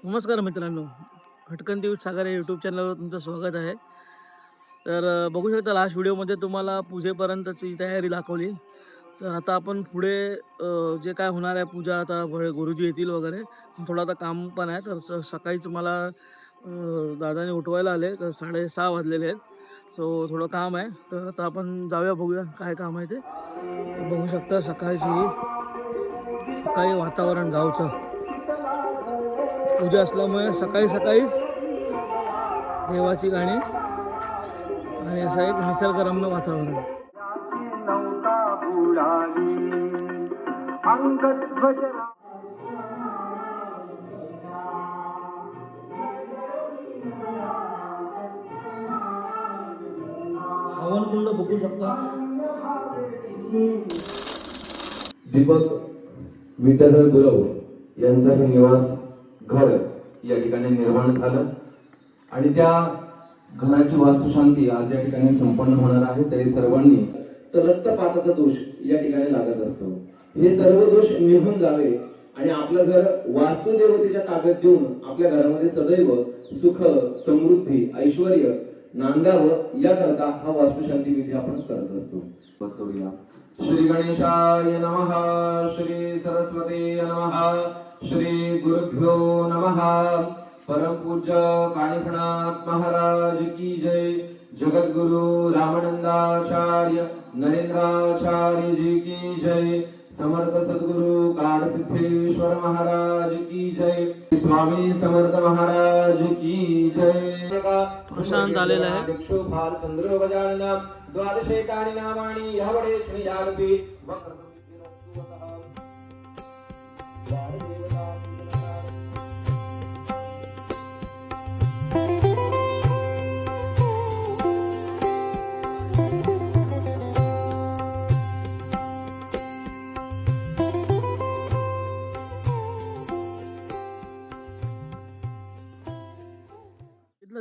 नमस्कार मित्रांनो, खटकन देवी सागर या यूट्यूब चॅनलवर तुमचं स्वागत आहे. तर बघू शकता लास्ट व्हिडिओमध्ये तुम्हाला पूजेपर्यंतची तयारी दाखवली. तर आता आपण पुढे जे काय होणार आहे पूजा, आता गुरुजी येतील वगैरे, थोडं आता काम पण आहे. तर सकाळीच मला दादाने उठवायला आले, तर 6:30 वाजलेले आहेत. सो थोडं काम आहे, तर आता आपण जाऊया, बघूया काय काम आहे ते. तर बघू शकता सकाळी वातावरण गावचं पूजा असल्यामुळे सकाळीच देवाची गाणी आणि असं एक निसर्गरम्य वातावरण. हवन कुंड बघू शकता. दीपक विद्याधर गुरव यांचं हे निवास घर या ठिकाणी निर्माण झालं आणि त्या घराची वास्तुशांती आज या ठिकाणी संपन्न होणार आहे. तरी सर्वांनी तर रक्तपाताचा दोष या ठिकाणी लागत असतो. हे सर्व दोष निघून जावे आणि आपलं घर वास्तुदेवतेच्या ताब्यात देऊन आपल्या घरामध्ये सदैव सुख, समृद्धी, ऐश्वर नांदावं याकरता हा वास्तुशांती विधी आपण करत असतो. करूया. श्री गणेशाय नमः, श्री सरस्वती नमः, श्री गुरुभ्यो नमः. परम पूज्य कानिफनाथ महाराज की जय. जगद्गुरु रामानंदाचार्य नरेंद्राचार्य जी की जय. समर्थ सद्गुरु काडसिद्धेश्वर महाराज की जय. स्वामी समर्थ महाराज की जय. प्रशांत आलेला आहे. चंद्र गजानना द्वादशेकानि नामानि यावडे श्री जागती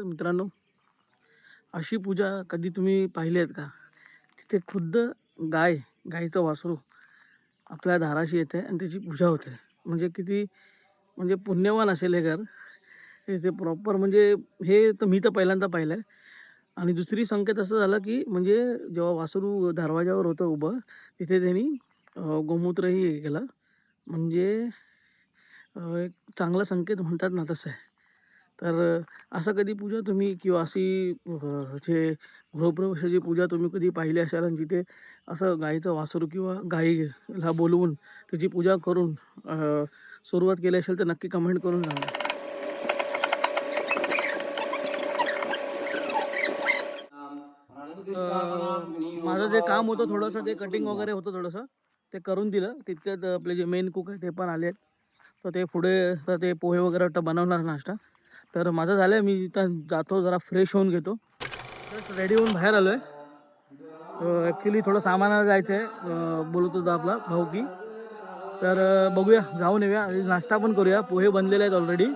मित्रांनो, अशी पूजा कधी तुम्ही पाहिली आहेत का? तिथे खुद्द गायीचं वासरू आपल्या दाराशी येते आणि त्याची पूजा होते. म्हणजे किती म्हणजे पुण्यवान असेल हे घर. ते प्रॉपर म्हणजे हे तर मी तर पहिल्यांदा पाहिलं आहे. आणि दुसरी संकेत असं झालं की म्हणजे जेव्हा वासरू दरवाजावर होतं उभं, तिथे त्यांनी गोमूत्रही हे केलं. म्हणजे एक चांगला संकेत म्हणतात ना, तसं आहे. तर असं कधी पूजा तुम्ही किंवा अशी जे गृहप्रवेशाची पूजा तुम्ही कधी पाहिली असाल आणि जिथे असं गाईचं वासरू किंवा गाईला बोलवून त्याची पूजा करून सुरुवात केली असेल तर नक्की कमेंट करून सांगा. माझं जे काम होतं थोडंसं, ते कटिंग वगैरे होतं थोडंसं, ते करून दिलं. तितक्यात आपले जे मेन कुक आहे ते पण आले. तर ते पुढे तर ते पोहे वगैरे बनवणार नाश्ता. तर माझं झालं आहे, मी इथं जातो, जरा फ्रेश होऊन घेतो. जस्ट रेडी होऊन बाहेर आलो आहे. ॲक्च्युली थोडं सामानाला जायचं आहे, बोलत होता आपला भाऊ की. तर बघूया, जाऊन येऊया आणि नाश्ता पण करूया. पोहे बनलेले आहेत ऑलरेडी.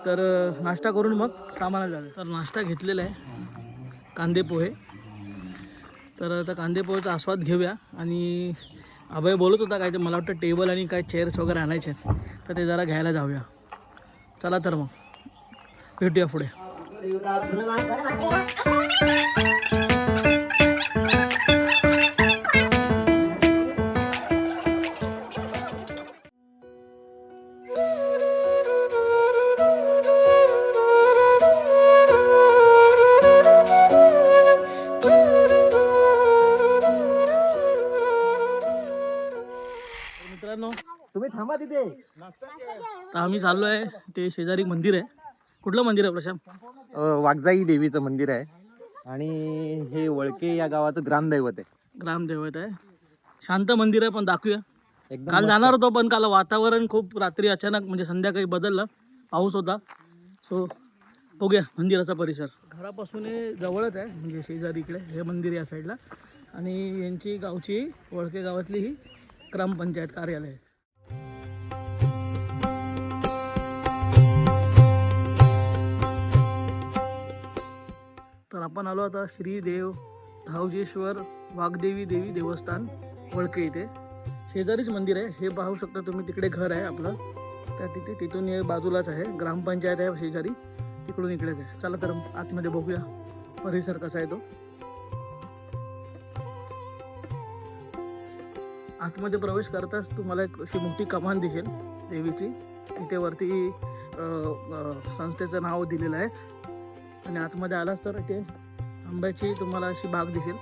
तर नाश्ता करून मग सामानाला जाऊया. तर नाश्ता घेतलेला आहे, कांदे पोहे. तर आता कांदे पोहेचा आस्वाद घेऊया. आणि अभय बोलत होता काय ते, मला वाटतं टेबल आणि काय चेअर्स वगैरे आणायचे आहेत, तर ते जरा घ्यायला जाऊया. चला तर मग भेटूया पुढे. मित्रांनो, तुम्ही थांबा तिथे. तर आम्ही चाललो आहे, ते शेजारी मंदिर आहे. कुठलं मंदिर आहे प्रशांत? वाघजाई देवीचं मंदिर आहे आणि हे वळके या गावाचं ग्रामदैवत आहे. ग्रामदेवत आहे. शांत मंदिर आहे, पण दाखवूया. एकदम काल मस्त. जाणार होतो, पण काल वातावरण खूप रात्री अचानक म्हणजे संध्याकाळी बदललं, पाऊस होता. सो बघूया मंदिराचा परिसर. घरापासून हे जवळच आहे, म्हणजे शेजारी इकडे हे मंदिर या साईडला. आणि यांची गावची वळके गावातली ही ग्रामपंचायत कार्यालय आहे. तर आपण आलो आता श्री देव धावजेश्वर वाघदेवी देवी देवस्थान वळके. इथे शेजारीच मंदिर आहे, हे पाहू शकता तुम्ही. तिकडे घर आहे आपलं. तर तिथून हे बाजूलाच आहे, ग्रामपंचायत आहे शेजारी, तिकडून इकडेच आहे. चला तर आतमध्ये बघूया परिसर कसा आहे तो. आतमध्ये प्रवेश करताच तुम्हाला एक अशी मोठी कमान दिसेल देवीची. तिथे वरती संस्थेचं नाव दिलेलं आहे. आणि आतमध्ये आलाच तर इथे आंब्याची तुम्हाला अशी बाग दिसेल.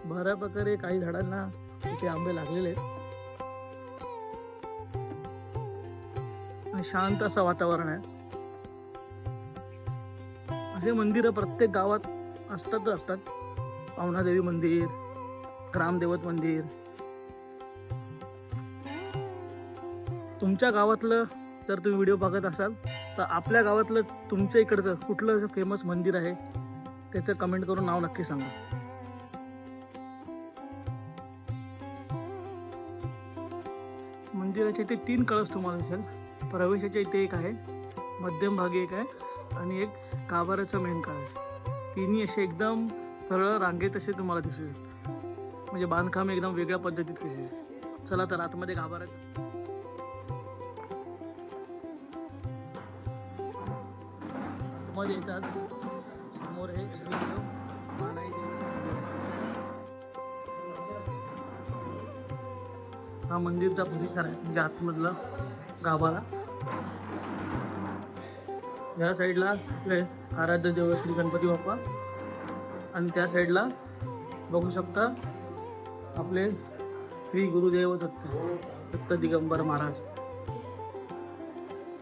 बऱ्या प्रकारे काही झाडांना इथे आंबे लागलेले आहेत. आणि शांत असं वातावरण आहे. असे मंदिरं प्रत्येक गावात असतात. पावणादेवी मंदिर, ग्रामदेवत मंदिर. तुमच्या गावातलं जर तुम्ही व्हिडिओ बघत असाल तर आपल्या गावातलं तुमच्या इकडचं कुठलं फेमस मंदिर आहे त्याचं कमेंट करून नाव नक्की सांगा. मंदिराचे इथे 3 कळस तुम्हाला दिसेल. प्रवेशाच्या इथे एक आहे, मध्यम भागी एक आहे आणि एक गाभाऱ्याचा मेन कळस. तिन्ही असे एकदम सरळ रांगेत असे तुम्हाला दिसू शकतात. म्हणजे बांधकाम एकदम वेगळ्या पद्धतीत केलेलं आहे. चला तर आतमध्ये गाभाऱ्यात मध्ये येतात. समोर हे श्रीदेव मानाई देवीचं मंदिर आहे. हा मंदिरचा परिसर आहे, म्हणजे आतमधला गाभारा. या साईडला आपले आराध्य देव श्री गणपती बाप्पा आणि त्या साईडला बघू शकता आपले श्री गुरुदेव दत्त दिगंबर महाराज.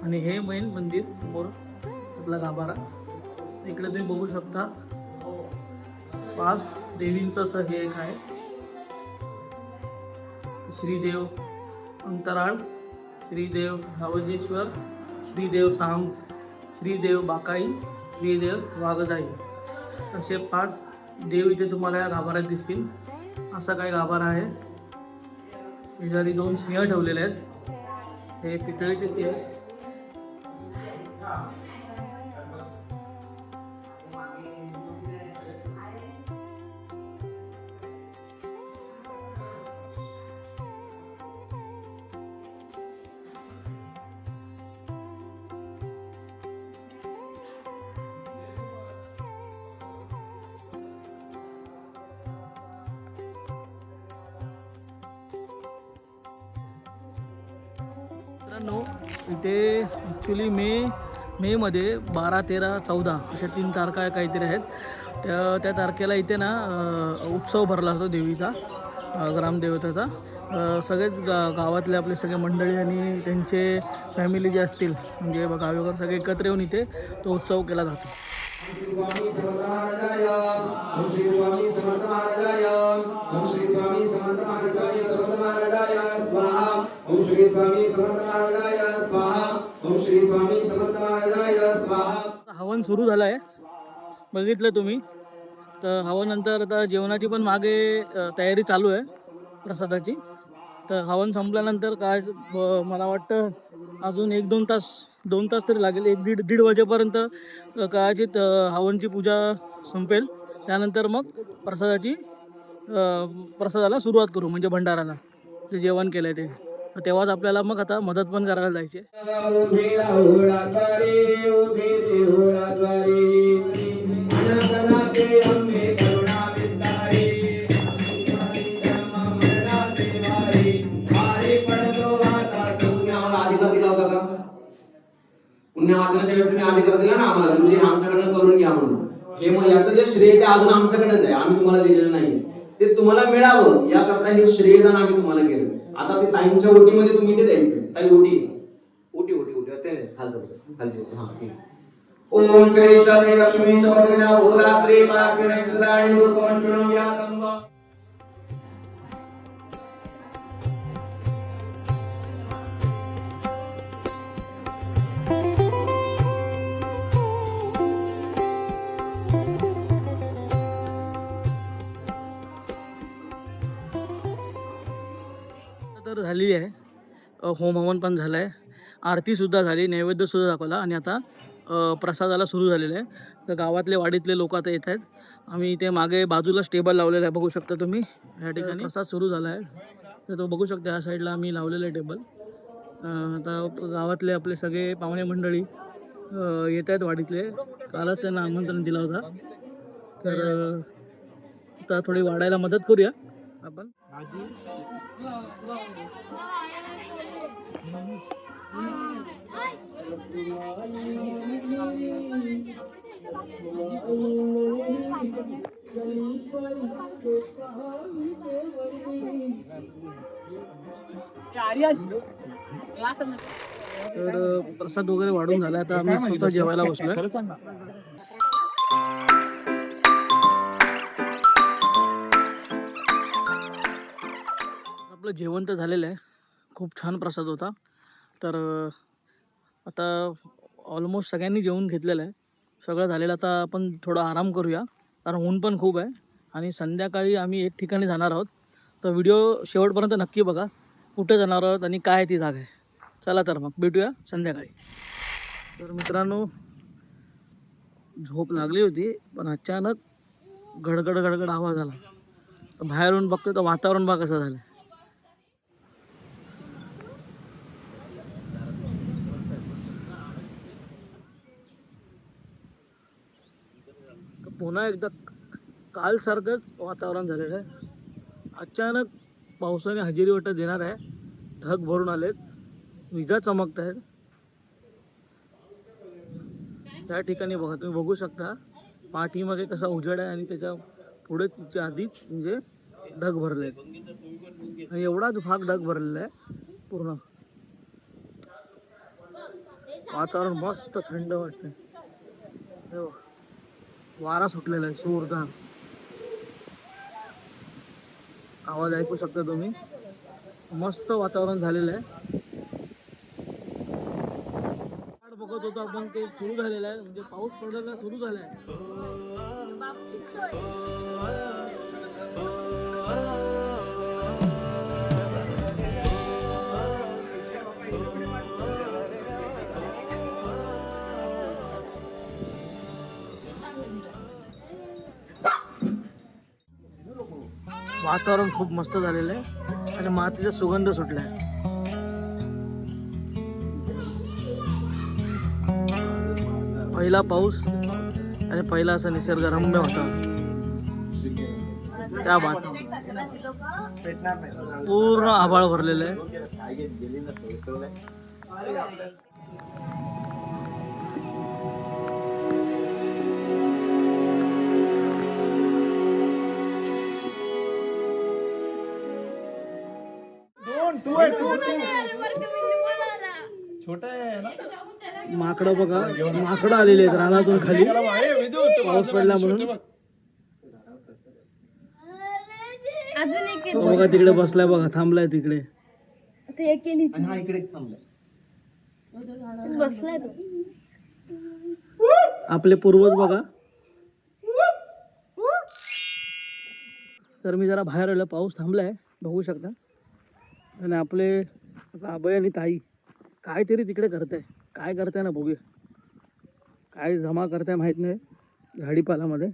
आणि हे मेन मंदिर समोर आपला गाभारा. इकडे तुम्ही बघू शकता 5 देवींचं असं हे एक आहे. श्रीदेव अंतराळ, श्रीदेव धावजेश्वर, श्रीदेव सांब, श्रीदेव बाकाई, श्रीदेव वाघदाई असे 5 देव इथे तुम्हाला या गाभाऱ्यात दिसतील. असा काही गाभारा आहे. शेजारी 2 सिंह ठेवलेले आहेत. हे पितळेचे सिंह. मित्रांनो इथे ॲक्च्युली मेमध्ये 12, 13, 14 अशा 3 तारखा काहीतरी आहेत. त्या तारखेला इथे ना उत्सव भरला असतो देवीचा, ग्रामदेवतेचा. सगळेच गावातले आपले सगळे मंडळी आणि त्यांचे फॅमिली जे असतील म्हणजे गावी वगैरे सगळे एकत्र येऊन इथे तो उत्सव केला जातो. स्वामी समर्थ महाराजाय, ओम श्री स्वामी समर्थ महाराजाय, ओम श्री स्वामी समर्थ महाराजाय, समर्थ महाराजाय स्वाहा, ओम श्री स्वामी समर्थ महाराजाय स्वाहा, ओम श्री स्वामी समर्थ महाराजाय स्वाहा. हवन सुरू झालं आहे, बघितलं तुम्ही. तर हवनंतर आता जेवणाची पण मागे तयारी चालू आहे प्रसादाची. तर हवन संपल्यानंतर काय मला वाटतं अजून 1-2 तास 2 तास तरी लागेल. 1-1.5 वाजेपर्यंत कदाचित हवनची पूजा संपेल. त्यानंतर मग प्रसादाला सुरुवात करू, म्हणजे भंडाराला जे जेवण केलं ते. तर तेव्हाच आपल्याला मग आता मदत पण करायला जायची. पुण्यवाचनाच्या वेळेस अधिकार दिला ना आम्हाला, म्हणजे आमच्याकडनं करून घ्या म्हणून. हे मग याचं जे श्रेय ते अजून आमच्याकडेच आहे, आम्ही तुम्हाला दिलेलं नाही. ते तुम्हाला मिळावं याकरता हे श्रेयदान आम्ही तुम्हाला केलं. आता ते ताईंच्या ओटीमध्ये तुम्ही ते द्यायचं. ताई ओटी ते खालचं हा ठीक. ओम श्री शनी लक्ष्मी समर्पणा भूरात्री पार्श्वे नक्षत्राणि रूपं शृणुयातं. तर झालेली आहे. होम हवन पण झालं आहे, आरतीसुद्धा झाली, नैवेद्यसुद्धा दाखवला आणि आता प्रसादाला सुरू झालेलं आहे. तर गावातले वाडीतले लोक आता येत आहेत आम्ही इथे मागे बाजूलाच टेबल लावलेला आहे, बघू शकता तुम्ही. या ठिकाणी प्रसाद सुरू झाला आहे, तर तो बघू शकता. या साईडला आम्ही लावलेलं आहे टेबल. आता गावातले आपले सगळे पाहुणे मंडळी येत आहेत वाडीतले. कालच त्यांना आमंत्रण दिलं होता, तर आता थोडी वाढायला मदत करूया आपण. तर प्रसाद वगैरे वाढून झाला, आता आम्ही स्वतः जेवायला बसलोय. आपलं जेवण तर झालेलं आहे, खूप छान प्रसाद होता. तर आता ऑलमोस्ट सगळ्यांनी जेवून घेतलेलं आहे, सगळं झालेलं. आता आपण थोडा आराम करूया, कारण ऊन पण खूप आहे. आणि संध्याकाळी आम्ही एक ठिकाणी जाणार आहोत, तर व्हिडिओ शेवटपर्यंत नक्की बघा, कुठे जाणार आहोत आणि काय ती जागा आहे. चला तर मग भेटूया संध्याकाळी. तर मित्रांनो, झोप लागली होती, पण अचानक गडगड गडगड आवाज आला. तर बाहेरून बघतोय तर वातावरण बघा कसं झालं. पुन्हा एकदा कालसारखंच वातावरण झालेलं आहे. अचानक पावसाने हजेरी वाटत देणार आहे. ढग भरून आलेत, विजा चमकत आहेत. त्या ठिकाणी बघा, तुम्ही बघू शकता पाठीमागे कसा उजेड आहे आणि त्याच्या पुढे तिच्या आधीच म्हणजे ढग भरले आहेत. आणि एवढाच भाग ढग भरलेला आहे पूर्ण. वातावरण मस्त थंड वाटतंय. हे बघ, वारा सुटलेला आहे जोरदार. आवाज ऐकू शकता तुम्ही. मस्त वातावरण झालेलं आहे. वाट बघत होतो आपण, ते सुरू झालेलं आहे, म्हणजे पाऊस पडायला सुरू झाला आहे. वातावरण खूप मस्त झालेलं आहे आणि मातीचा सुगंध सुटलाय. पहिला पाऊस आणि पहिला असं निसर्गरम्य वातावरण. त्या बात, पूर्ण आभाळ भरलेलं आहे. माकडं बघा, माकडं आलेले आहेत रानातून खाली, पाऊस पडला म्हणून. तो बघा तिकडे बसलाय बघा, थांबलाय तिकडे. आपले पूर्वज बघा. तर मी जरा बाहेर आलो, पाऊस थांबलाय बघू शकता. आणि आपले आबय आणि ताई काहीतरी तिकडे करताय. काय करताय ना बघूया. काय जमा करताय माहित नाही झाडीपालामध्ये.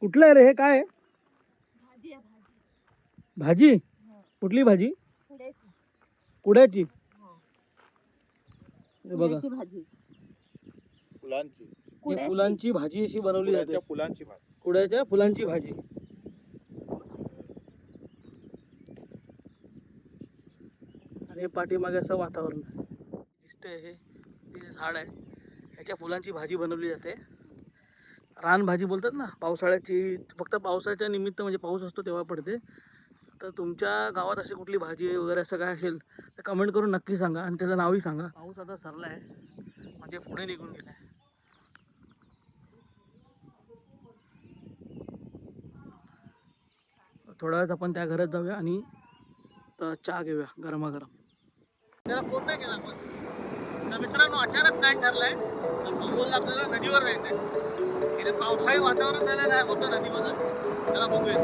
कुठलं आहे रे हे? काय भाजी? कुठली भाजी? कुड्याची. हे बघा, हे फुलांची भाजी अशी बनवली जाते. कुड्याच्या फुलांची भाजी. आणि पाठीमागे असं वातावरण दिसतंय. हे झाड आहे, ह्याच्या फुलांची भाजी बनवली जाते. रानभाजी बोलतात ना, पावसाळ्याची. फक्त पावसाच्या निमित्त, म्हणजे पाऊस असतो तेव्हा पडते. तर तुमच्या गावात अशी कुठली भाजी वगैरे असं काय असेल तर कमेंट करून नक्की सांगा आणि त्याचं नावही सांगा. पाऊस आता सरला आहे, म्हणजे पुढे निघून गेला आहे. थोड्या वेळात आपण त्या घरात जाऊया आणि चहा घेऊया गरमागरम. त्याला फोन नाही केला आपण. तर मित्रांनो, अचानक प्लॅन ठरलाय. तर तो बोलला आपल्याला नदीवर जायचंय. इथे पावसाळी वातावरण झालं नाही होतं नदीमध्ये. त्याला बघूया.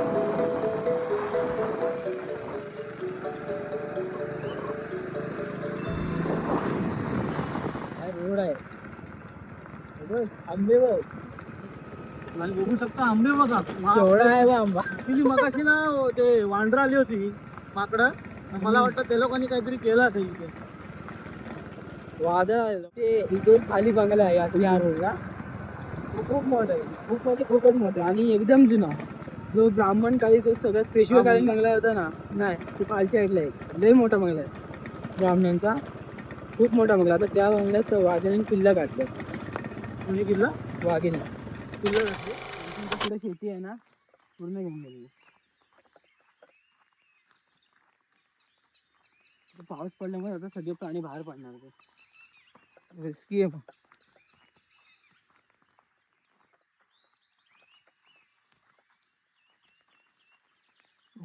काय रोड आहे, आंबे बघ. आणि बघू शकता आंबे बघा केवढा आहे बा आंबा. ऍक्च्युली मगाशी ना ते वांढरं आली होती माकडं. मला वाटतं ते लोकांनी काहीतरी केलं असेल इथे. वादळ आहे. ते इथे खाली बंगला आहे या रोडला. तो खूप मोठा आहे. खूप म्हणजे खूपच मोठा आहे. आणि एकदम जुना. जो ब्राह्मण काळी जो सगळ्यात पेशवेकालीन बंगला होता ना, नाही तो खालच्या साईडला आहे. लय मोठा बंगला आहे ब्राह्मणांचा. खूप मोठा बंगला. आता त्या बंगल्यात वाघिणीने किल्ला काढलं. म्हणजे किल्ला वाघिणी किल्ला घातली. पुढे शेती आहे ना, पूर्ण घेऊन गेली. पाऊस पडल्यामुळे आता सगळे प्राणी बाहेर पडणार. रिस्की आहे.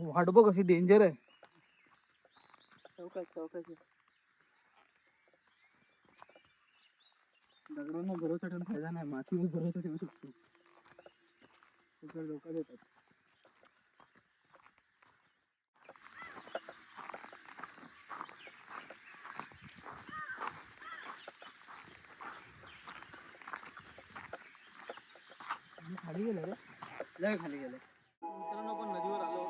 वाट बघ कशी डेंजर आहे. चौकात दगडांना भरोसा ठेवून फायदा नाही. मातीवर भरोसा ठेवू शकतो. सगळं धोका देतात. खाली गेलं रे. लय खाली गेलं. मित्रांनो आपण नदीवर आलो.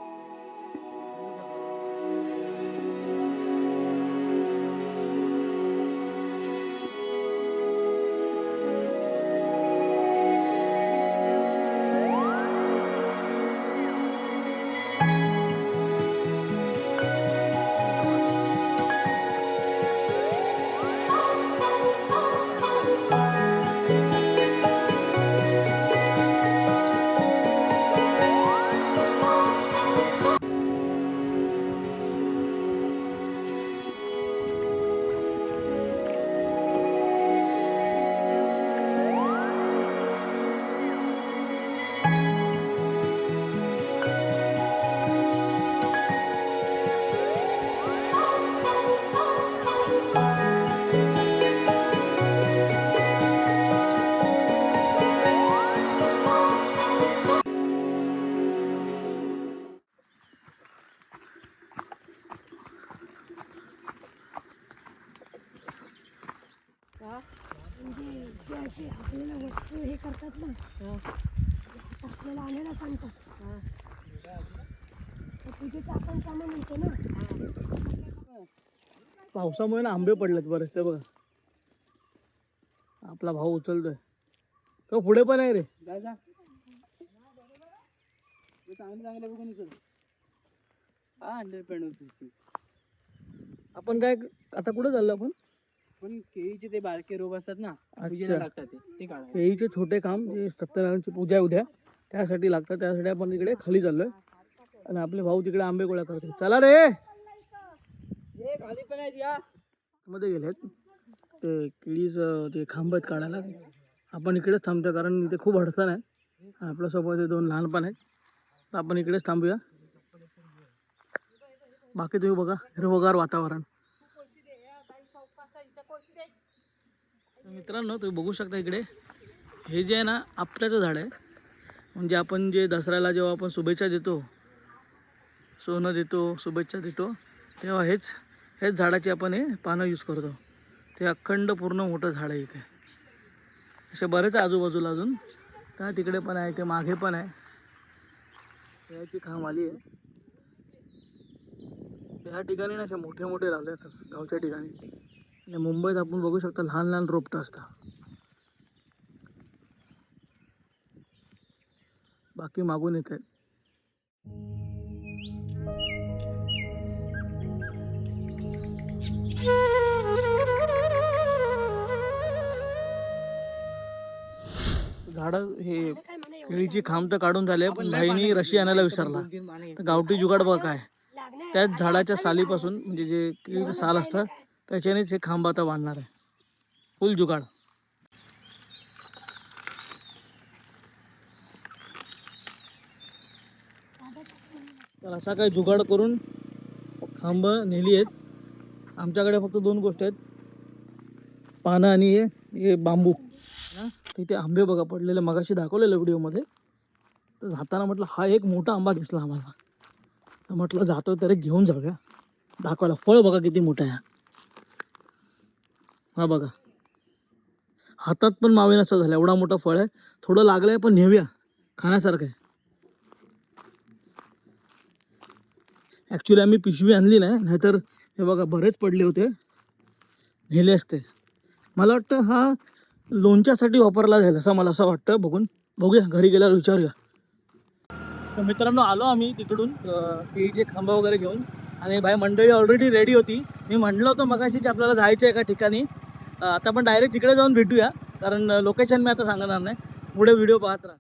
म्हणजे जे असे आपल्याला वस्तू हे करतात ना, आपल्याला आणायला सांगतात. तर पूजेचं आपण सामान येते ना. पावसामुळे ना आंबे पडलेत बरेच. ते बघा आपला भाऊ उचलतोय. तो पुढे पण आहे रे. जा चांगले बघून उचल. हा 100%. आपण काय आता कुठे चाललो आपण? पण केळीचे ते बारके रोग असतात ना, पूजेला अच्छा. लागतात ते काढायला. केळीचे छोटे काम जे सत्यनारायणची पूजा आहे उद्या त्यासाठी लागतात. त्यासाठी आपण इकडे खाली चाललोय आणि आपले भाऊ तिकडे आंबे गोळा करतो. चला रे. हे खाली पण आहेत या. मध्ये गेलेत ते केळीचं ते खांब आहेत काढायला. आपण इकडेच थांबतो कारण इथे खूप अडचण आहे. आपल्यासोबत हे 2 लहान पण आहेत. तर आपण इकडेच थांबूया. बाकी तुम्ही बघा हिरवगार वातावरण. तर मित्रांनो तुम्ही बघू शकता इकडे हे जे आहे ना आपट्याचं झाड आहे. म्हणजे आपण जे दसऱ्याला जेव्हा आपण शुभेच्छा देतो, सोनं देतो, शुभेच्छा देतो, तेव्हा हेच झाडाची आपण हे पानं यूज करतो. ते अखंड पूर्ण मोठं झाड आहे इथे. असे बरेच आजूबाजूला अजून. त्या तिकडे पण आहे, ते मागे पण आहे. त्याची खांब आली आहे. ह्या ठिकाणी ना असे मोठे मोठे लावले असतात गावच्या ठिकाणी. आणि मुंबईत आपण बघू शकता लहान लहान रोपटं असतात. बाकी मागून येत आहेत. झाडं हे केळीची खांब तर काढून झाले, पण भाईनी रशी आणायला विसरला. तर गावठी जुगाड बघा काय. त्याच झाडाच्या सालीपासून म्हणजे जे केळीचं साल असतं त्याच्यानेच हे खांब आता बांधणार आहे. फुल जुगाड. तर असा काही जुगाड करून खांब नेली आहेत. आमच्याकडे फक्त 2 गोष्टी आहेत, पानं आणि हे बांबू. तिथे आंबे बघा पडलेले मगाशी दाखवलेलं व्हिडिओमध्ये. तर जाताना म्हटलं हा एक मोठा आंबा दिसला आम्हाला. तर म्हटलं जातो तरी घेऊन जाऊया दाखवायला. फळ बघा किती मोठं आहे. हा बघा हातात पण मावेन असं झालं एवढा मोठा फळ आहे. थोडं लागलंय पण नेऊया. खाण्यासारखं आहे. ॲक्च्युली आम्ही पिशवी आणली नाही, नाहीतर हे बघा बरेच पडले होते, नेले असते. मला वाटतं हा लोणच्यासाठी वापरला जाईल असं मला असं वाटतं बघून. बघूया घरी गेल्यावर विचारूया. तर मित्रांनो आलो आम्ही तिकडून केळीचे खांबा वगैरे घेऊन, आणि भाई मंडळी ऑलरेडी रेडी होती. मी म्हटलं होतं मगाशी की आपल्याला जायचं आहे एका ठिकाणी. आता आपण डायरेक्ट तिकडे जाऊन भेटूया, कारण लोकेशन मी आता सांगणार नाही, पुढे व्हिडिओ पाहत राहा.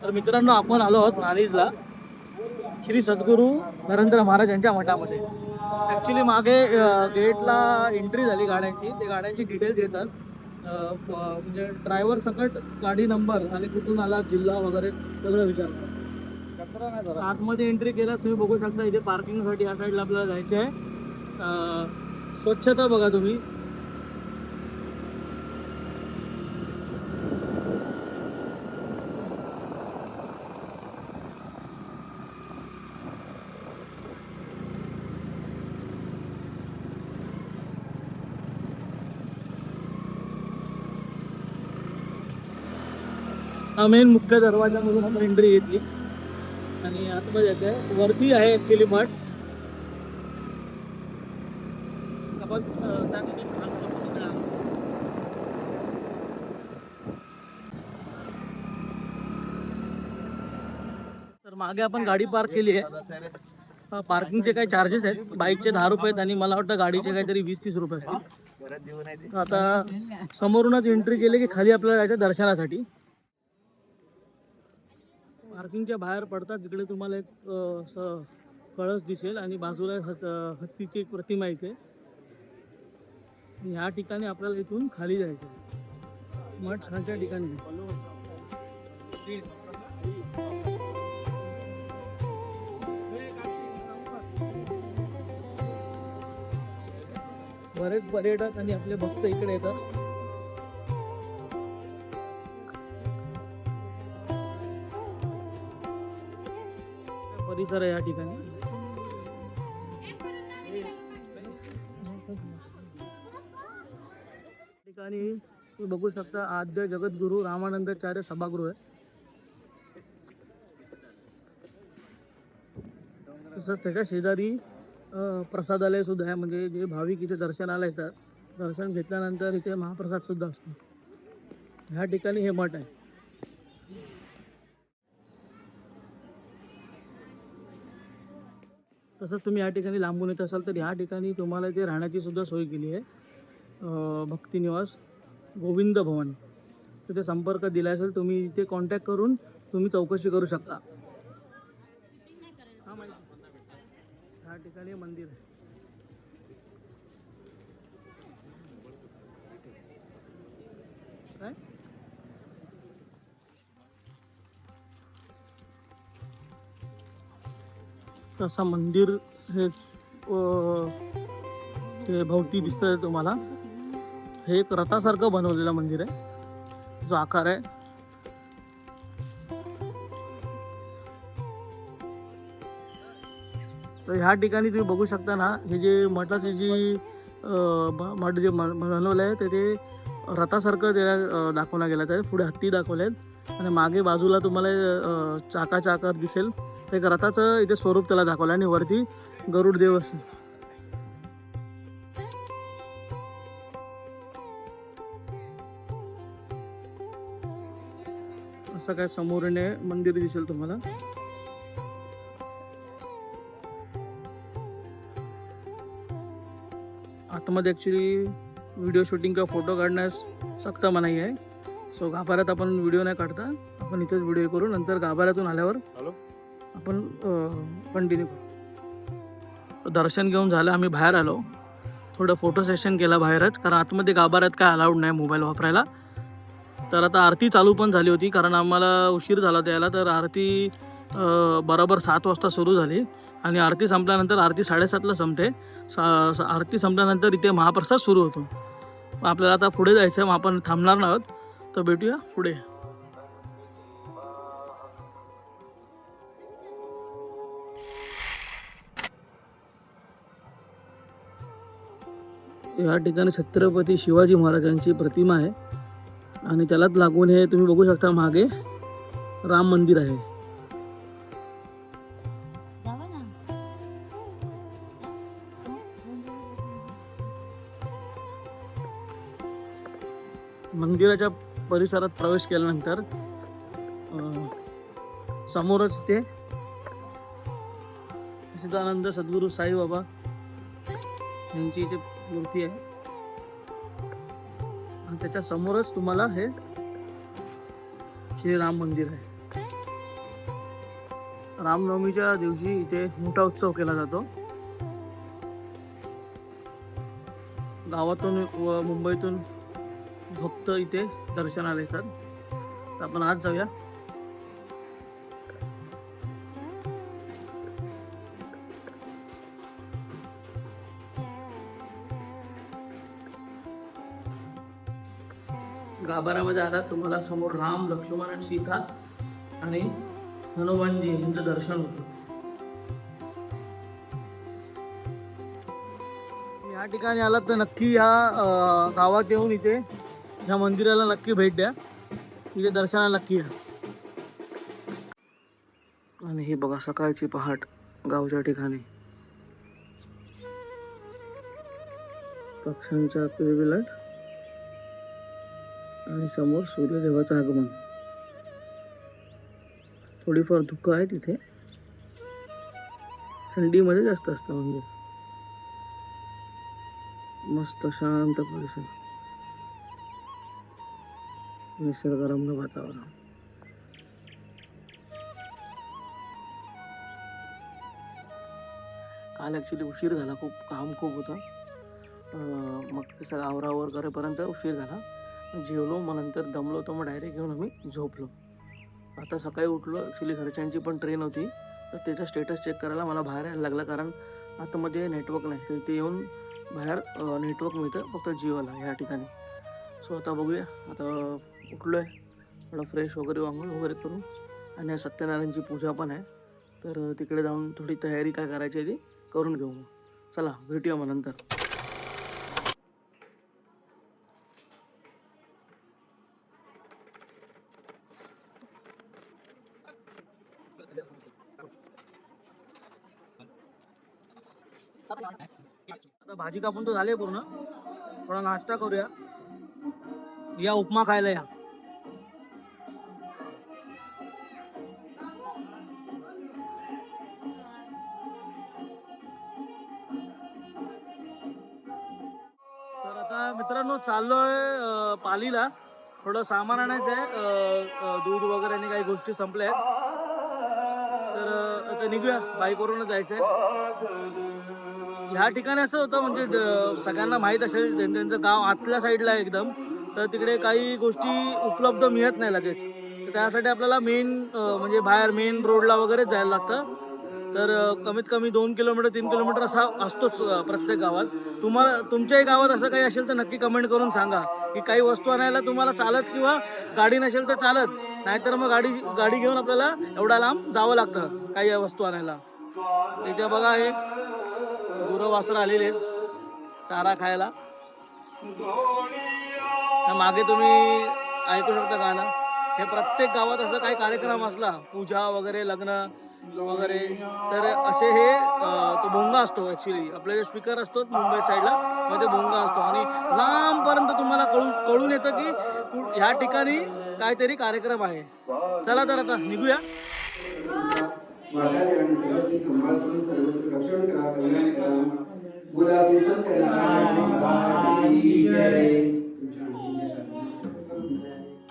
तर मित्रांनो आपण आलो आहोत नाणीजला, श्री सद्गुरू नरेंद्र महाराज यांच्या मठामध्ये. ॲक्च्युली मागे गेटला एंट्री झाली गाड्यांची, ते गाड्यांची डिटेल्स येतात, म्हणजे ड्रायव्हर सकट गाडी नंबर आणि कुठून आला जिल्हा वगैरे सगळं विचारतात. आतमध्ये एंट्री केल्यास तुम्ही बघू शकता इथे पार्किंगसाठी या साईडला आपल्याला जायचं आहे. स्वच्छता बघा तुम्ही. हा मेन मुख्य दरवाजामधून आपण एंट्री घेतली आणि आतमध्ये यायचं आहे. वरती आहे ॲक्च्युली मठ. आपण त्या ठिकाणी तर मागे आपण गाडी पार्क केली आहे. पार्किंगचे काही चार्जेस आहेत, बाईकचे 10 रुपये आहेत आणि मला वाटतं गाडीचे काहीतरी 20-30 रुपये असतील. आता समोरूनच एंट्री केली की खाली आपल्याला जायचं दर्शनासाठी. पार्किंगच्या बाहेर पडतात तिकडे तुम्हाला एक असं कळस दिसेल आणि बाजूला हत्तीची एक प्रतिमा इथे. ह्या ठिकाणी आपल्याला इथून खाली जायचं, मठ खालच्या ठिकाणी. बरेच पर्यटक आणि आपले भक्त इकडे येतात. परिसर आहे या ठिकाणी. ठिकाणी तुम्ही बघू शकता आद्य जगद्गुरू रामानंदाचार्य सभागृह आहे. तसंच त्याच्या शेजारी प्रसादालय सुद्धा आहे, म्हणजे जे भाविक इथे दर्शनाला येतात, दर्शन घेतल्यानंतर इथे महाप्रसाद सुद्धा असतो. ह्या ठिकाणी हे मठ आहे. तसंच तुम्ही या ठिकाणी लांबून येत असाल तर ह्या ठिकाणी तुम्हाला इथे राहण्याची सुद्धा सोय केली आहे. भक्तिनिवास गोविंद भवन, तिथे संपर्क दिला असेल तुम्ही, इथे कॉन्टॅक्ट करून तुम्ही चौकशी करू शकता. हा माहिती, ह्या ठिकाणी मंदिर आहे. काय असं मंदिर हे ते भोवती दिसतंय तुम्हाला. हे एक रथासारखं बनवलेलं मंदिर आहे, जो आकार आहे. तर ह्या ठिकाणी तुम्ही बघू शकता ना, हे जे मठाचे जी मठ जे बनवलं आहे ते रथासारखं त्याला दाखवलं गेलं आहे. पुढे हत्ती दाखवले आहेत आणि मागे बाजूला तुम्हाला चाकाचा आकार दिसेल. एक रथाचं इथे स्वरूप त्याला दाखवलं आणि वरती गरुड देव असेल. असं काय समोरने मंदिर दिसेल तुम्हाला. आतमध्ये ॲक्च्युली व्हिडिओ शूटिंग किंवा फोटो काढण्यास सक्त मनाई आहे. सो गाभाऱ्यात आपण व्हिडिओ नाही काढता, आपण इथेच व्हिडिओ करू. नंतर गाभाऱ्यातून आल्यावर आपण कंटिन्यू करू. दर्शन घेऊन झालं, आम्ही बाहेर आलो. थोडं फोटो सेशन केला बाहेरच, कारण आतमध्ये गाभाऱ्यात काय अलाउड नाही मोबाईल वापरायला. तर आता आरती चालू पण झाली होती, कारण आम्हाला उशीर झाला त्याला. तर आरती बरोबर 7 वाजता सुरू झाली आणि आरती संपल्यानंतर, आरती 7:30ला संपते. आरती संपल्यानंतर इथे महाप्रसाद सुरू होतो. मग आपल्याला आता पुढे जायचं आहे, मग आपण थांबणार नाही आहोत, तर भेटूया पुढे. या ठिकाणी छत्रपती शिवाजी महाराजांची प्रतिमा आहे आणि त्यालाच लागून हे तुम्ही बघू शकता मागे राम मंदिर आहे. मंदिराच्या परिसरात प्रवेश केल्यानंतर समोरच ते सच्चिदानंद सद्गुरू साईबाबा यांची इथे मूर्ती आहे आणि त्याच्या समोरच तुम्हाला हे श्रीराम मंदिर आहे. रामनवमीच्या दिवशी इथे मोठा उत्सव केला जातो. गावातून व मुंबईतून भक्त इथे दर्शनाला येतात. तर आपण आज जाऊया. गाभाऱ्यामध्ये आला तुम्हाला समोर राम, लक्ष्मण आणि सीता आणि हनुमानजी यांचं दर्शन होतं. या ठिकाणी आलात तर नक्की या गावात येऊन इथे ह्या मंदिराला नक्की भेट द्या. इथे दर्शनाला नक्की या. आणि हे बघा सकाळची पहाट गावच्या ठिकाणी, पक्ष्यांचा किलबिलाट आणि समोर सूर्यदेवाचं आगमन. थोडीफार धुकं आहे तिथे, थंडीमध्ये जास्त असतं मंदिर. मस्त शांत परिसर, निसर्गरम्य वातावरण. काल ॲक्च्युली उशीर झाला, काम खूप होतं. मग ते सगळं आवरावर करेपर्यंत उशीर झाला. जेवलो, मग नंतर दमलो होतो, मग डायरेक्ट घेऊन आम्ही झोपलो. आता सकाळी उठलो, ॲक्च्युली घरच्यांची पण ट्रेन होती, तर त्याचा स्टेटस चेक करायला मला बाहेर यायला लागला, कारण आतमध्ये नेटवर्क नाही. तर इथे येऊन बाहेर नेटवर्क मिळतं फक्त जिओला ह्या ठिकाणी. सो आता बघूया. आता उठलो आहे, थोडं फ्रेश वगैरे, आंघोळ वगैरे करू. आणि सत्यनारायणची पूजा पण आहे, तर तिकडे जाऊन थोडी तयारी काय करायची आहे ती करून घेऊ. चला भेटूया मग नंतर. आता भाजी कापून तो झाले पूर्ण, थोडा नाश्ता करूया. या उपमा खायला या. तर आता मित्रांनो चाललोय पालीला, थोडं सामान आणायचं आहे. दूध वगैरे आणि काही गोष्टी संपल्या आहेत, तर आता निघूया. बाईकवरूनच जायचंय. ह्या ठिकाणी असं होतं, म्हणजे सगळ्यांना माहीत असेल, त्यांचं गाव आतल्या साईडला आहे एकदम, तर तिकडे काही गोष्टी उपलब्ध मिळत नाही लगेच. तर त्यासाठी आपल्याला म्हणजे बाहेर मेन रोडला वगैरे जायला लागतं. तर कमीत कमी 2 किलोमीटर 3 किलोमीटर असा असतोच प्रत्येक गावात. तुमच्याही गावात असं काही असेल तर नक्की कमेंट करून सांगा की काही वस्तू आणायला तुम्हाला चालत, किंवा गाडी नसेल तर चालत, नाहीतर मग गाडी घेऊन आपल्याला एवढा लांब जावं लागतं काही वस्तू आणायला. इथे बघा, हे गुरं वासरं आलेले आहेत चारा खायला. मागे तुम्ही ऐकू शकता गाणं. हे प्रत्येक गावात असं काही कार्यक्रम असला, पूजा वगैरे, लग्न वगैरे, तर असे हे तो भोंगा असतो. ॲक्च्युली आपले जे स्पीकर असतो मुंबई साईडला, मग ते भोंगा असतो आणि लांबपर्यंत तुम्हाला कळून येतं की ह्या ठिकाणी काहीतरी कार्यक्रम आहे. चला तर आता निघूया.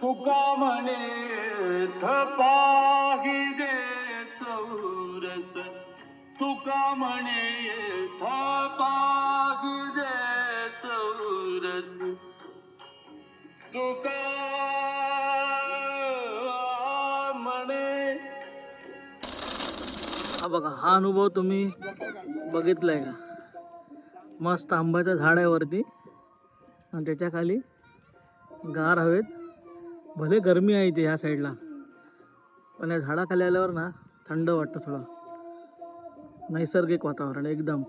तुका म्हणे पाहिजे चौरस, तुका म्हणे पाहिजे हा बघा, हा अनुभव तुम्ही बघितलाय का? मस्त आंब्याचं झाड आहे वरती आणि त्याच्या खाली गार हवेत, भले गरमी आहे इथे ह्या साईडला, पण या झाडाखाली आल्यावर ना थंड वाटतं थोडं, नैसर्गिक वातावरण एकदम.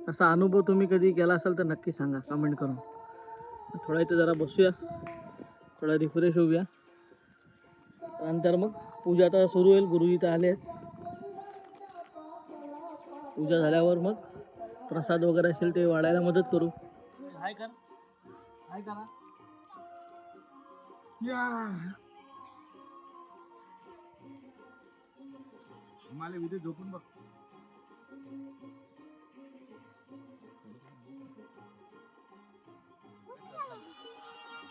असा अनुभव तुम्ही कधी केला असाल तर नक्की सांगा कमेंट करून. थोडा इथे जरा बसूया, थोडा रिफ्रेश होऊया, नंतर मग पूजा आता सुरू होईल. गुरुजी तर आले आहेत. पूजा झाल्यावर मग प्रसाद वगैरे असेल ते वाढायला मदत करू. हाय कर, हाय करा. मला विधी झोपून बघ.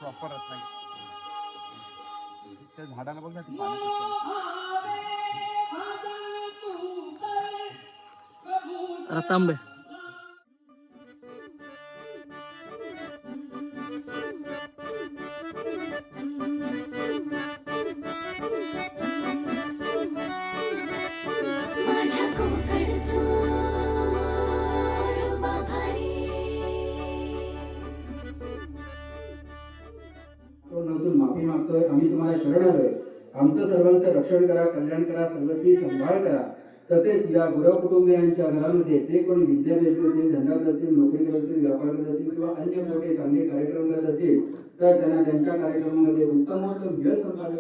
प्रॉपर त्या झाडाला बघ ना ती पाणी कसं. रतांबे माझ्या कोकणचं रुबा भारी. नसून माफी मागतोय. आम्ही तुम्हाला शरण आलोय. आमचं सर्वांचं रक्षण करा, कल्याण करा, सर्वस्वी संभाळ करा. तसेच या गुरव कुटुंबियांच्या घरामध्ये जे कोणी विद्या करत असतील, धंदा करत असतील, नोकरी करत असतील, व्यापार करत असतील किंवा अन्य मोठे चांगले कार्यक्रम करत असतील तर त्यांना त्यांच्या कार्यक्रमामध्ये उत्तमोत्तम यश संपादन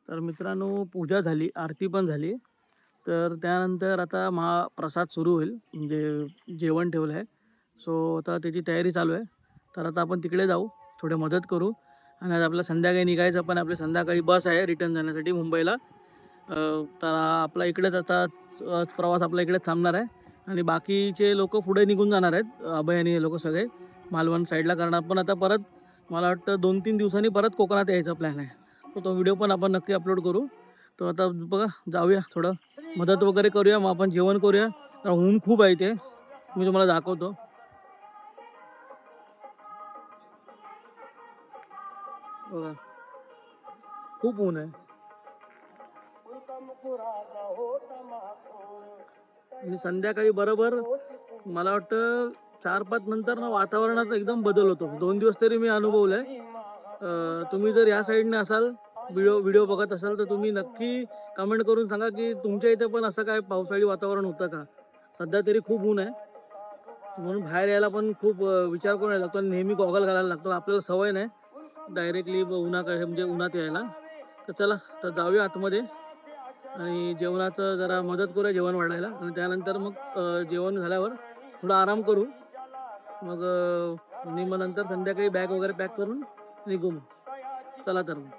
तर मित्रांनो, पूजा झाली, आरती पण झाली. तर त्यानंतर आता महाप्रसाद सुरू होईल, म्हणजे जेवण ठेवलं आहे. सो आता त्याची तयारी चालू आहे. तर आता आपण तिकडे जाऊ, थोडे मदत करू. आणि आज आपल्याला संध्याकाळी निघायचं, पण आपली संध्याकाळी बस आहे रिटर्न जाण्यासाठी मुंबईला. तर आपला इकडेच आता प्रवास आपला इकडेच थांबणार आहे. आणि बाकीचे लोक पुढे निघून जाणार आहेत, अभय आणि हे लोक सगळे मालवण साईडला करणार. पण आता परत मला वाटतं 2-3 दिवसांनी परत कोकणात यायचा प्लॅन आहे. तर तो व्हिडिओ पण आपण नक्की अपलोड करू. तर आता बघा, जाऊया, थोडं मदत वगैरे करूया, मग आपण जेवण करूया. ऊन खूप आहे ते, मी तुम्हाला दाखवतो. बघा, खूप ऊन आहे. आणि संध्याकाळी बरोबर मला वाटतं 4-5 नंतर ना वातावरणात एकदम बदल होतो. 2 दिवस तरी मी अनुभवलंय. तुम्ही जर या साईडने असाल, व्हिडिओ बघत असाल, तर तुम्ही नक्की कमेंट करून सांगा की तुमच्या इथे पण असं काय पावसाळी वातावरण होतं का. सध्या तरी खूप ऊन आहे, म्हणून बाहेर यायला पण खूप विचार करून यायला लागतो. नेहमी गॉगल घालायला लागतो, आपल्याला सवय नाही डायरेक्टली म्हणजे उन्हात यायला. तर चला, तर जाऊया आतमध्ये आणि जेवणाचं जरा मदत करूया जेवण वाढायला. आणि त्यानंतर मग जेवण झाल्यावर थोडा आराम करू. मग नंतर संध्याकाळी बॅग वगैरे पॅक करून निघू. मग चला तर मग.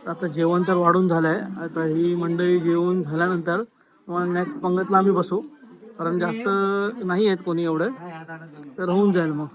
आता जेवण तर वाढून झालं आहे. आता ही मंडळी जेवण झाल्यानंतर मग नेक्स्ट पंगतला आम्ही बसू, कारण जास्त नाही आहेत कोणी एवढं, तर होऊन जाईल मग.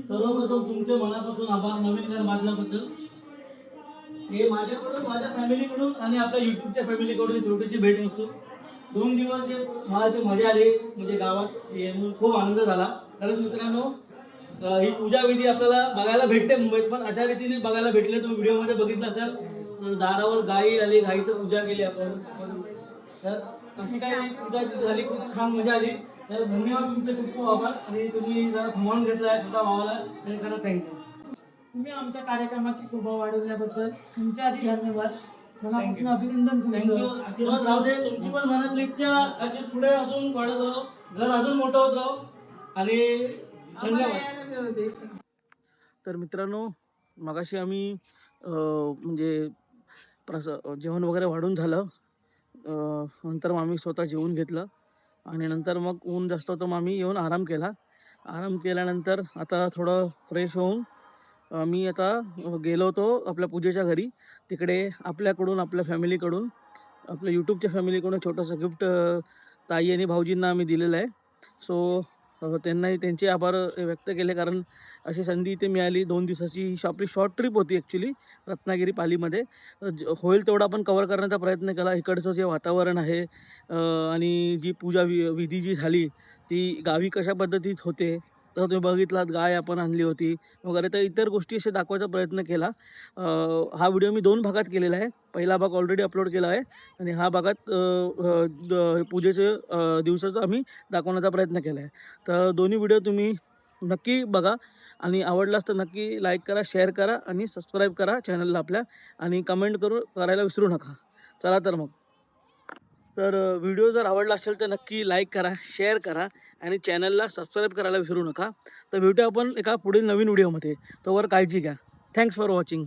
सर्वप्रथम तुमचे मनापासून आभार नवीन घर बांधल्याबद्दल. हे माझ्याकडून, माझ्या फॅमिलीकडून आणि आपल्या युट्यूबच्या फॅमिलीकडून छोटीशी भेट वस्तू. 2 दिवस जे मला जी मजा आली, म्हणजे गावात येऊन खूप आनंद झाला. कारण मित्रांनो, ही पूजा विधी आपल्याला बघायला भेटते मुंबईत, पण अशा रीतीने बघायला भेटले. तुम्ही व्हिडिओमध्ये बघितलं असाल, दारावर गाई आली, गाईचं पूजा केली आपण. तर अशी काही पूजा झाली, खूप छान मजा आली. तर धन्यवाद, तुमचे खूप खूप आभार. आणि तुम्ही जरा सांभाळून घेतलाय छोटा भावाला, ते खरं थँक्यू. तुम्ही आमच्या कार्यक्रमाची शोभा वाढवल्याबद्दल तुमच्या आधी धन्यवाद. मनापासून अभिनंदन. थँक्यू. आशीर्वाद राहू दे. तुमची पण मनातली इच्छा अशी पुढे अजून वाढत राहो, घर अजून मोठं होत राहो. आणि धन्यवाद. तर मित्रांनो, मगाशी आम्ही म्हणजे जेवण वगैरे वाढून झालं. नंतर मग आम्ही स्वतः जेवून घेतलं आणि नंतर मग ऊन जास्त होतं मग आम्ही येऊन आराम केला. आराम केल्यानंतर आता थोडं फ्रेश होऊन मी आता गेलो होतो आपल्या पूजेच्या घरी. तिकडे आपल्याकडून, आपल्या फॅमिलीकडून, आपल्या यूट्यूबच्या फॅमिलीकडून छोटंसं गिफ्ट ताई आणि भाऊजींना आम्ही दिलेलं आहे. सो त्यांनाही त्यांचे आभार व्यक्त केले, कारण अशी संधी इथे मिळाली. 2 दिवसाची आपली शॉर्ट ट्रिप होती ॲक्च्युली रत्नागिरी पालीमध्ये. होईल तेवढा आपण कव्हर करण्याचा प्रयत्न केला. इकडचं जे वातावरण आहे आणि जी पूजा विधी जी झाली ती गावी कशा पद्धतीत होते, तसं तुम्ही बघितलात. गाय आपण आणली होती वगैरे, तर इतर गोष्टी असे दाखवायचा प्रयत्न केला. हा व्हिडिओ मी 2 भागात केलेला आहे. पहिला भाग ऑलरेडी अपलोड केला आहे आणि हा भागात पूजेचे दिवसाचा आम्ही दाखवण्याचा प्रयत्न केला आहे. तर दोन्ही व्हिडिओ तुम्ही नक्की बघा आणि आवडलास तर नक्की लाईक करा, शेअर करा आणि सबस्क्राईब करा चॅनलला आपल्या, आणि कमेंट करायला विसरू नका. चला तर मग. तर व्हिडिओ जर आवडला असेल तर नक्की लाईक करा, शेअर करा आणि चॅनलला सबस्क्राईब करायला विसरू नका. तर भेटूया आपण एका पुढील नवीन व्हिडिओमध्ये. तोवर काळजी घ्या. Thanks for watching.